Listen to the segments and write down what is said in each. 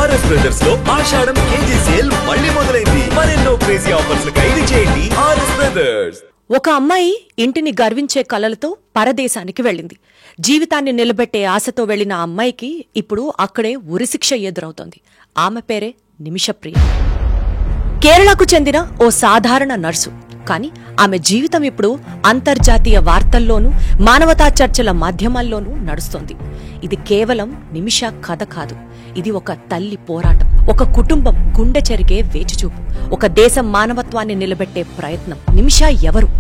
RS brothers లో ఆషాఢం KG sale మళ్ళీ మొదలైంది. మరెన్నో క్రేజీ ఆఫర్స్ ఖైదీ చేయండి ఆర్ఎస్ బ్రదర్స్. ఒక అమ్మాయి ఇంటిని గర్వించే కలలతో పరదేశానికి వెళ్ళింది. జీవితాన్ని నిలబెట్టే ఆశతో వెళ్లిన అమ్మాయికి ఇప్పుడు అక్కడే ఉరిశిక్ష ఎదురవుతోంది. ఆమె పేరే నిమిషప్రియ. కేరళకు చెందిన ఓ సాధారణ నర్సు. కానీ ఆమె జీవితం ఇప్పుడు అంతర్జాతీయ వార్తల్లోనూ మానవతా చర్చల మాధ్యమాల్లోనూ నడుస్తోంది. ఇది కేవలం నిమిష కథ కాదు. ఇది ఒక తల్లి పోరాటం, ఒక కుటుంబం గుండె చెరిగే వేచిచూపు, ఒక దేశం మానవత్వాన్ని నిలబెట్టే ప్రయత్నం. నిమిష ఎవరు?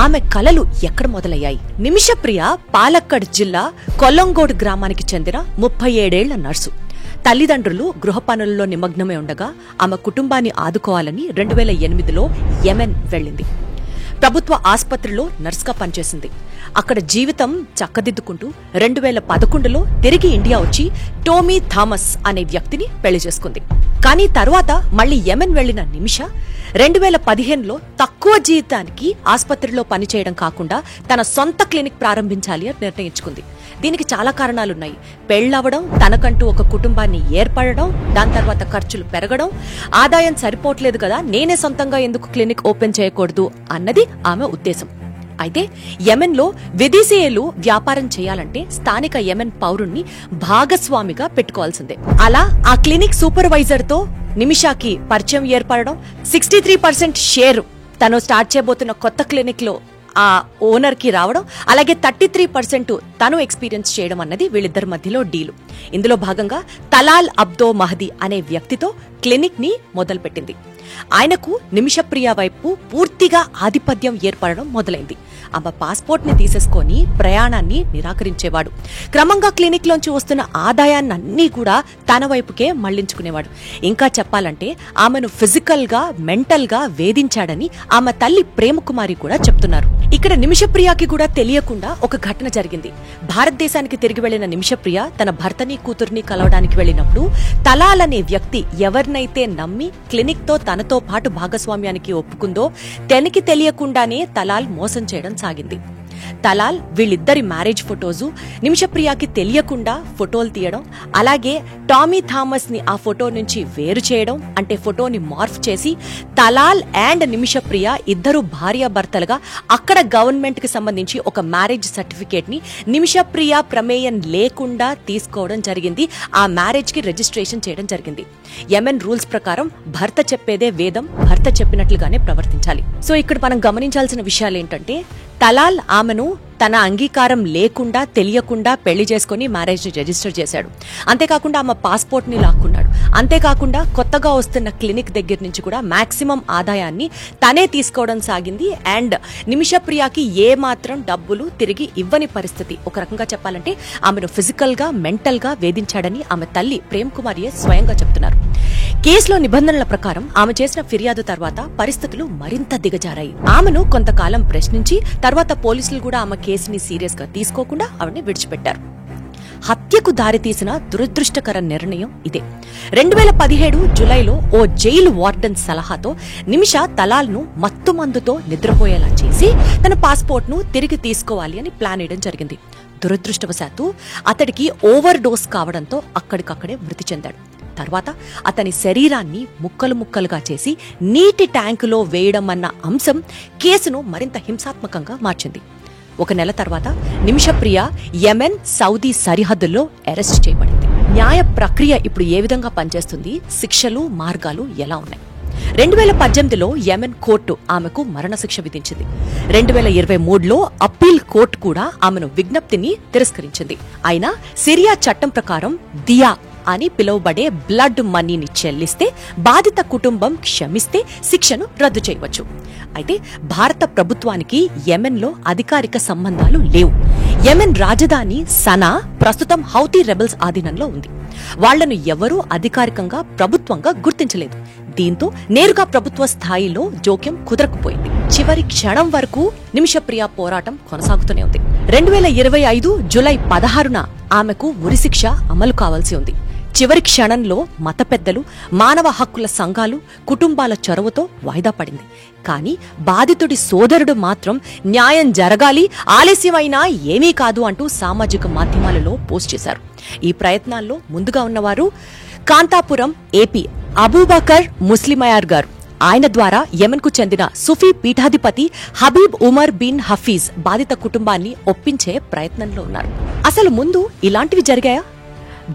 ఆమె కలలు ఎక్కడ మొదలయ్యాయి? నిమిషప్రియ పాలక్కడ్ జిల్లా కొల్లంగోడ్ గ్రామానికి చెందిన 37 ఏళ్ల నర్సు. తల్లిదండ్రులు గృహ పనులలో నిమగ్నమై ఉండగా ఆమె కుటుంబాన్ని ఆదుకోవాలని 2008లో యెమెన్ వెళ్లింది. ప్రభుత్వ ఆస్పత్రిలో నర్సుగా పనిచేసింది. అక్కడ జీవితం చక్కదిద్దుకుంటూ 2011లో తిరిగి ఇండియా వచ్చి టోమీ థామస్ అనే వ్యక్తిని పెళ్లి చేసుకుంది. కానీ తరువాత మళ్లీ యెమెన్ వెళ్లిన నిమిష 2015లో తక్కువ జీతానికి ఆస్పత్రిలో పనిచేయడం కాకుండా తన సొంత క్లినిక్ ప్రారంభించాలి అని నిర్ణయించుకుంది. దీనికి చాలా కారణాలున్నాయి. పెళ్లవడం, తనకంటూ ఒక కుటుంబాన్ని ఏర్పడడం, దాని తర్వాత ఖర్చులు పెరగడం, ఆదాయం సరిపోవట్లేదు కదా, నేనే సొంతంగా ఎందుకు క్లినిక్ ఓపెన్ చేయకూడదు అన్నది ఆమె ఉద్దేశం. అయితే యెమెన్లో విదేశీయులు వ్యాపారం చేయాలంటే స్థానిక యెమెన్ పౌరుణ్ణి భాగస్వామిగా పెట్టుకోవాల్సిందే. అలా ఆ క్లినిక్ సూపర్వైజర్ తో నిమిషాకి పరిచయం ఏర్పడడం, 63% షేర్ తను స్టార్ట్ చేయబోతున్న కొత్త క్లినిక్ లో ఆ ఓనర్ కి రావడం, అలాగే 33% తను ఎక్స్పీరియన్స్ చేయడం అన్నది వీళ్ళిద్దరి మధ్యలో డీలు. ఇందులో భాగంగా తలాల్ అబ్దో మహదీ అనే వ్యక్తితో క్లినిక్ ని మొదలుపెట్టింది. ఆయనకు నిమిషప్రియ వైపు పూర్తిగా ఆధిపత్యం ఏర్పడడం మొదలైంది. ఆమె పాస్పోర్ట్ ని తీసేసుకొని ప్రయాణాన్ని నిరాకరించేవాడు. క్రమంగా క్లినిక్ లోంచి వస్తున్న ఆదాయాన్ని కూడా తన వైపుకే మళ్లించుకునేవాడు. ఇంకా చెప్పాలంటే ఆమెను ఫిజికల్ గా, మెంటల్ గా వేధించాడని ఆమె తల్లి ప్రేమకుమారి కూడా చెప్తున్నారు. ఇక్కడ నిమిషప్రియకి కూడా తెలియకుండా ఒక ఘటన జరిగింది. భారతదేశానికి తిరిగి వెళ్లిన నిమిషప్రియ తన భర్తని, కూతుర్ని కలవడానికి వెళ్లినప్పుడు తలాల్ అనే వ్యక్తి ఎవరినైతే నమ్మి క్లినిక్ తో తనతో పాటు భాగస్వామ్యానికి ఒప్పుకుందో తనకి తెలియకుండానే తలాల్ మోసం చేయడం సాగింది. తలాల్ వీళ్ళిద్దరి మ్యారేజ్ ఫొటోసు నిమిషప్రియకి తెలియకుండా ఫోటోలు తీయడం, అలాగే టామీ థామస్ ని ఆ ఫోటో నుంచి వేరు చేయడం, అంటే ఫోటోని మార్ఫ్ చేసి తలాల్ అండ్ నిమిషప్రియ ఇద్దరు భార్యాభర్తలుగా అక్కడ గవర్నమెంట్ కి సంబంధించి ఒక మ్యారేజ్ సర్టిఫికేట్ ని నిమిషప్రియ ప్రమేయం లేకుండా తీసుకోవడం జరిగింది. ఆ మ్యారేజ్ కి రిజిస్ట్రేషన్ చేయడం జరిగింది. యెమెన్ రూల్స్ ప్రకారం భర్త చెప్పేదే వేదం, భర్త చెప్పినట్లుగానే ప్రవర్తించాలి. సో ఇక్కడ మనం గమనించాల్సిన విషయాలు ఏంటంటే, తలాల్ ఆమెను తన అంగీకారం లేకుండా, తెలియకుండా పెళ్లి చేసుకుని మ్యారేజ్ ని రిజిస్టర్ చేశాడు. అంతేకాకుండా ఆమె పాస్పోర్ట్ ని లాక్కున్నాడు. అంతేకాకుండా కొత్తగా వస్తున్న క్లినిక్ దగ్గర నుంచి కూడా మాక్సిమం ఆదాయాన్ని తనే తీసుకోవడం సాగింది. అండ్ నిమిషప్రియకి ఏ మాత్రం డబ్బులు తిరిగి ఇవ్వని పరిస్థితి. ఒక రకంగా చెప్పాలంటే ఆమెను ఫిజికల్ గా, మెంటల్ గా వేధించాడని ఆమె తల్లి ప్రేమ్ కుమారియే స్వయంగా చెప్తున్నారు. కేసులో నిబంధనల ప్రకారం ఆమె చేసిన ఫిర్యాదు తర్వాత పరిస్థితులు మరింత దిగజారాయి. ఆమెను కొంతకాలం ప్రశ్నించి తర్వాత పోలీసులు కూడా ఆమె కేసుని సీరియస్ గా తీసుకోకుండా ఆవిడని విడిచిపెట్టారు. హత్యకు దారితీసిన దురదృష్టకర నిర్ణయం ఇదే. 2017 జులైలో ఓ జైలు వార్డెన్ సలహాతో నిమిష తలాల్ ను మత్తుమందుతో నిద్రపోయేలా చేసి తన పాస్పోర్ట్ ను తిరిగి తీసుకోవాలి అని ప్లాన్ వేయడం జరిగింది. దురదృష్టవశాత్తు అతడికి ఓవర్ డోస్ కావడంతో అక్కడికక్కడే మృతి చెందాడు. తర్వాత అతని శరీరాన్ని ముక్కలు ముక్కలుగా చేసి నీటి ట్యాంకులో వేయడం అన్న అంశం కేసును మరింత హింసాత్మకంగా మార్చింది. ఒక నెల తర్వాత నిమిషప్రియ యెమెన్, సౌదీ సరిహద్దుల్లో అరెస్ట్ చేయబడింది. న్యాయ ప్రక్రియ ఇప్పుడు ఏ విధంగా పనిచేస్తుంది, శిక్షలు, మార్గాలు ఎలా ఉన్నాయి? 2018లో యెమెన్ కోర్టు ఆమెకు మరణశిక్ష విధించింది. 2023లో అప్పీల్ కోర్టు కూడా ఆమెను విజ్ఞప్తిని తిరస్కరించింది. అయినా సిరియా చట్టం ప్రకారం దియా అని పిలువబడే బ్లడ్ మనీని చెల్లిస్తే బాధిత కుటుంబం క్షమిస్తే శిక్షను రద్దు చేయవచ్చు. అయితే భారత ప్రభుత్వానికి యెమెన్లో అధికారిక సంబంధాలు లేవు. యెమెన్ రాజధాని సనా ప్రస్తుతం హౌతీ రెబెల్స్ ఆధీనంలో ఉంది. వాళ్లను ఎవరూ అధికారికంగా ప్రభుత్వంగా గుర్తించలేదు. దీంతో నేరుగా ప్రభుత్వ స్థాయిలో జోక్యం కుదరకపోయింది. చివరి క్షణం వరకు నిమిషప్రియ పోరాటం కొనసాగుతూనే ఉంది. 2025 జులై 16న ఆమెకు ఉరిశిక్ష అమలు కావాల్సి ఉంది. చివరి క్షణంలో మత పెద్దలు, మానవ హక్కుల సంఘాలు, కుటుంబాల చొరవతో వాయిదా పడింది. కానీ బాధితుడి సోదరుడు మాత్రం న్యాయం జరగాలి, ఆలస్యమైనా ఏమీ కాదు అంటూ సామాజిక మాధ్యమాలలో పోస్ట్ చేశారు. ఈ ప్రయత్నాల్లో ముందుగా ఉన్నవారు కాంతాపురం ఏపీ అబూబకర్ ముస్లిమయార్ గారు. ఆయన ద్వారా యెమెన్కు చెందిన సుఫీ పీఠాధిపతి హబీబ్ ఉమర్ బిన్ హఫీజ్ బాధిత కుటుంబాన్ని ఒప్పించే ప్రయత్నంలో ఉన్నారు. అసలు ముందు ఇలాంటివి జరిగాయా?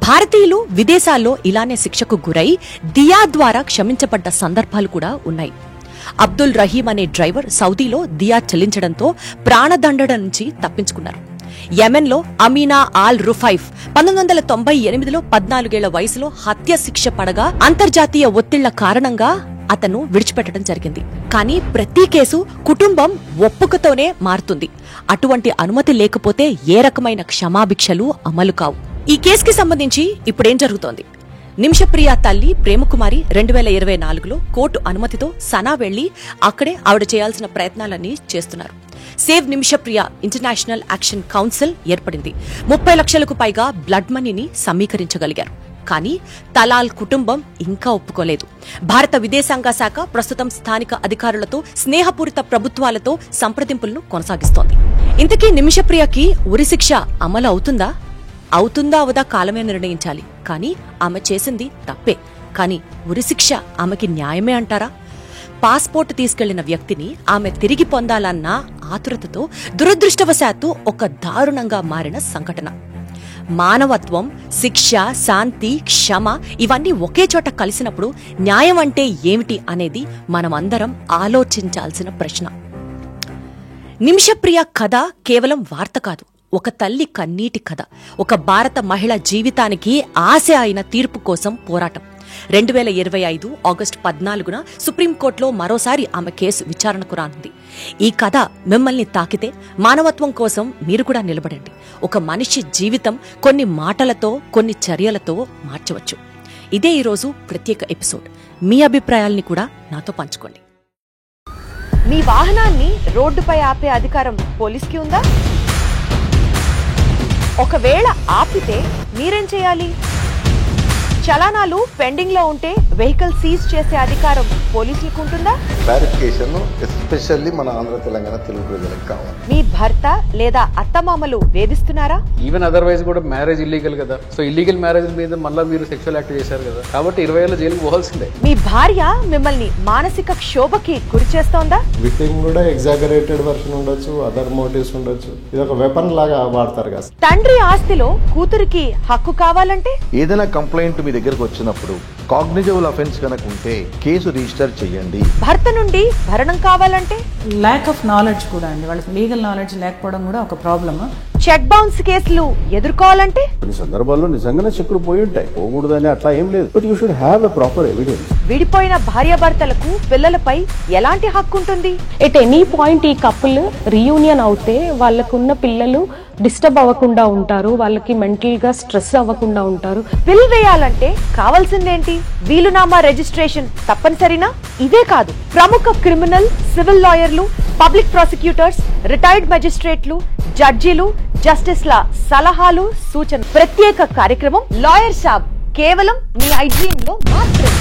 భారతీయులు విదేశాల్లో ఇలానే శిక్షకు గురై దియా ద్వారా క్షమించబడ్డ సందర్భాలు కూడా ఉన్నాయి. అబ్దుల్ రహీం అనే డ్రైవర్ సౌదీలో దియా చెల్లించడంతో ప్రాణదండన నుంచి తప్పించుకున్నారు. యెమెన్లో అమీనా ఆల్ రుఫైఫ్ 1998లో 14 ఏళ్ల వయసులో హత్య శిక్ష పడగా అంతర్జాతీయ ఒత్తిళ్ల కారణంగా అతను విడిచిపెట్టడం జరిగింది. కానీ ప్రతి కేసు కుటుంబం ఒప్పుకతోనే మారుతుంది. అటువంటి అనుమతి లేకపోతే ఏ రకమైన క్షమాభిక్షలు అమలు కావు. ఈ కేసుకి సంబంధించి ఇప్పుడేం జరుగుతోంది? నిమిషప్రియ తల్లి ప్రేమకుమారి 2024లో కోర్టు అనుమతితో సనా వెళ్లి అక్కడే ఆవిడ చేయాల్సిన ప్రయత్నాలన్నీ చేస్తున్నారు. Save Nimishapriya international action council ఏర్పడింది. 30 లక్షలకు పైగా బ్లడ్ మనీని సమీకరించగలిగారు. కానీ తలాల్ కుటుంబం ఇంకా ఒప్పుకోలేదు. భారత విదేశాంగ శాఖ ప్రస్తుతం స్థానిక అధికారులతో స్నేహపూరిత ప్రభుత్వాలతో సంప్రదింపులను కొనసాగిస్తోంది. ఇంతకీ నిమిషప్రియకి ఉరిశిక్ష అమలు అవుతుందా? అవుతుందా అవదా కాలమే నిర్ణయించాలి. కానీ ఆమె చేసింది తప్పే. కానీ ఉరిశిక్ష ఆమెకి న్యాయమే అంటారా? పాస్పోర్ట్ తీసుకెళ్లిన వ్యక్తిని ఆమె తిరిగి పొందాలన్న ఆతురతతో దురదృష్టవశాత్తు ఒక దారుణంగా మారిన సంఘటన. మానవత్వం, శిక్ష, శాంతి, క్షమ ఇవన్నీ ఒకే చోట కలిసినప్పుడు న్యాయం అంటే ఏమిటి అనేది మనమందరం ఆలోచించాల్సిన ప్రశ్న. నిమిషప్రియ కథ కేవలం వార్త కాదు, ఒక తల్లి కన్నీటి కథ. ఒక భారత మహిళ జీవితానికి ఆశ అయిన తీర్పు కోసం పోరాటం. 2025 ఆగస్టు 14న సుప్రీంకోర్టులో మరోసారి ఆమె కేసు విచారణకు రానుంది. ఈ కథ మిమ్మల్ని తాకితే మానవత్వం కోసం మీరు కూడా నిలబడండి. ఒక మనిషి జీవితం కొన్ని మాటలతో, కొన్ని చర్యలతో మార్చవచ్చు. ఇదే ఈరోజు ప్రత్యేక ఎపిసోడ్. మీ అభిప్రాయాల్ని కూడా నాతో పంచుకోండి. మీ వాహనాన్ని రోడ్డుపై ఆపే అధికారం పోలీస్కి ఉందా? ఒకవేళ ఆపితే మీరేం చేయాలి? చలానాలు పెండింగ్ లో ఉంటే వెహికల్ సీజ్ చేసే అధికారం పోలీసులకు ఉంటుందా? క్లారిఫికేషన్ ఎస్పెషల్లీ మన ఆంధ్ర తెలంగాణ తెలుగు ప్రజలకు కావాలి. మీ భర్త లేదా అత్తమామలు వేధిస్తున్నారా? ఈవెన్ అదర్వైజ్ కూడా మ్యారేజ్ ఇల్లీగల్ కదా. సో ఇల్లీగల్ మ్యారేజ్ మీద మళ్ళీ మీరు సెక్షువల్ యాక్ట్ చేశారు కదా, కాబట్టి 20 ఏళ్ళ జైలుకు పోవాల్సిందే. మీ భార్య మిమ్మల్ని మానసిక క్షోభకి గురి చేస్తోందా? విక్టిమ్ కూడా ఎగ్జాగరేటెడ్ వర్షన్ ఉండొచ్చు, అదర్ మోటివ్స్ ఉండొచ్చు. ఇది ఒక వెపన్ లాగా వాడతారు కదా. తండ్రి ఆస్తిలో కూతురికి హక్కు కావాలంటే? ఏదైనా కంప్లైంట్ మీ దగ్గరకు వచ్చినప్పుడు కాగ్నిజబుల్ అఫెన్స్ కనుక ఉంటే కేసు రిజిస్టర్ చేయండి. భర్త నుండి భరణం కావాలంటే? ల్యాక్ ఆఫ్ నాలెడ్జ్ కూడా అండి, వాళ్ళకి లీగల్ నాలెడ్జ్ లేకపోవడం కూడా ఒక ప్రాబ్లమ్. చెక్ బౌన్స్ కేసులు ఎదుర్కోవాలంటే? కొన్ని సందర్భాల్లో నిజంగానే చెక్కులు పోయి ఉంటాయి, పోకూడదని అట్లా ఏం లేదు. But you should have a proper evidence. విడిపోయిన భార్యాభర్తలకు పిల్లలపై ఎలాంటి హక్కు ఉంటుంది? ఎట్ ఎనీ పాయింట్ ఈ కపుల్ రీయూనియన్ అవుతే వాళ్ళకున్న పిల్లలు డిస్టర్బ్ అవ్వకుండా ఉంటారు, వాళ్ళకి మెంటల్ గా స్ట్రెస్ అవ్వకుండా ఉంటారు. బిల్ వేయాలంటే కావాల్సిందేంటి? వీలునామా రిజిస్ట్రేషన్ తప్పనిసరినా? ఇదే కాదు, ప్రముఖ క్రిమినల్, సివిల్ లాయర్లు, పబ్లిక్ ప్రాసిక్యూటర్స్, రిటైర్డ్ మెజిస్ట్రేట్లు, జడ్జీలు, జస్టిస్ల సలహాలు, సూచన. ప్రత్యేక కార్యక్రమం లాయర్ సాబ్ కేవలం మీ ఐడ్రీమ్ లో మాత్రమే.